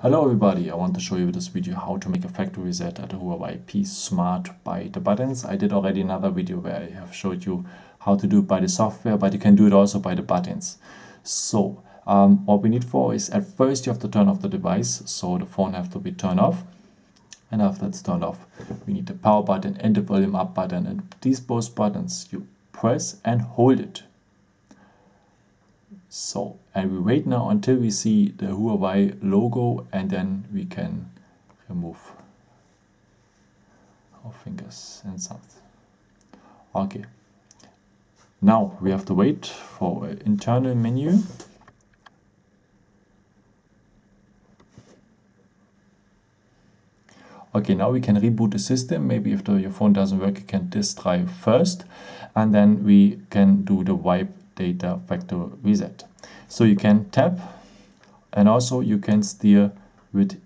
Hello everybody, I want to show you this video how to make a factory reset at a Huawei P Smart by the buttons. I did already another video where I have showed you how to do it by the software, but you can do it also by the buttons. So what we need for is, at first you have to turn off the device, so the phone have to be turned off. And after it's turned off, we need the power button and the volume up button, and these both buttons you press and hold it. So, and we wait now until we see the Huawei logo, and then we can remove our fingers and thumbs. Okay. Now we have to wait for an internal menu. Okay, now we can reboot the system. Maybe if your phone doesn't work, you can disk drive first, and then we can do the wipe data factory reset. So you can tap, and also you can steer with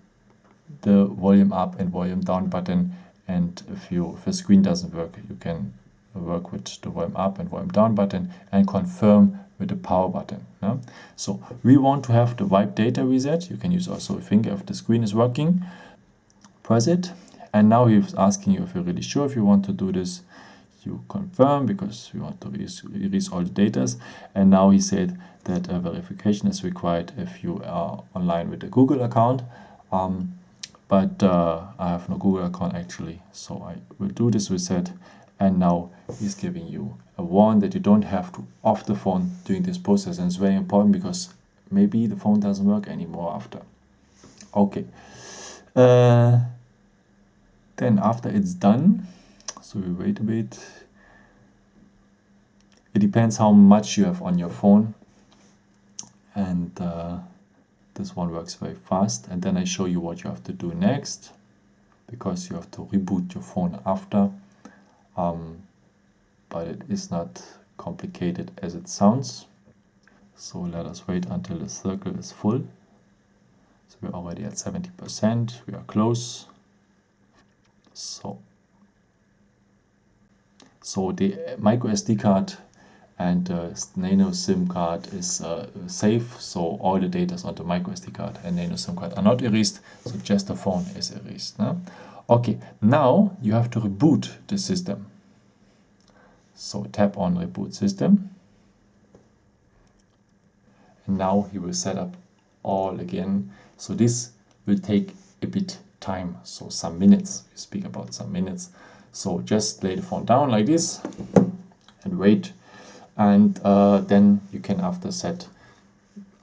the volume up and volume down button. And if your screen doesn't work, you can work with the volume up and volume down button and confirm with the power button. No? So we want to have the wipe data reset. You can use also a finger if the screen is working. Press it, and now he's asking you if you're really sure if you want to do this. You confirm, because we want to erase all the data. And now he said that a verification is required if you are online with a Google account. But I have no Google account actually, so I will do this reset. And now he's giving you a warning that you don't have to off the phone during this process, and it's very important because maybe the phone doesn't work anymore after. Okay. Then after it's done, so we wait a bit. It depends how much you have on your phone, and this one works very fast. And then I show you what you have to do next, because you have to reboot your phone after. But it is not complicated as it sounds. So let us wait until the circle is full. So we're already at 70%. We are close. So the micro SD card and nano SIM card is safe, so all the data on the micro SD card and nano SIM card are not erased, so just the phone is erased. No? Okay, now you have to reboot the system. So tap on reboot system, and now he will set up all again. So this will take a bit time, so some minutes. We speak about some minutes. So just lay the phone down like this and wait, and then you can after set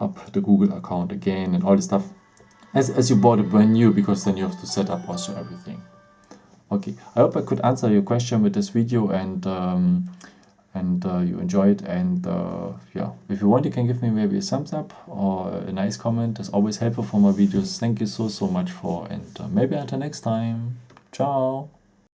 up the Google account again and all this stuff as you bought it brand new, because then you have to set up also everything. Okay, I hope I could answer your question with this video, and you enjoy it. And yeah, if you want, you can give me maybe a thumbs up or a nice comment. It's always helpful for my videos. Thank you so much for, and maybe until next time. Ciao.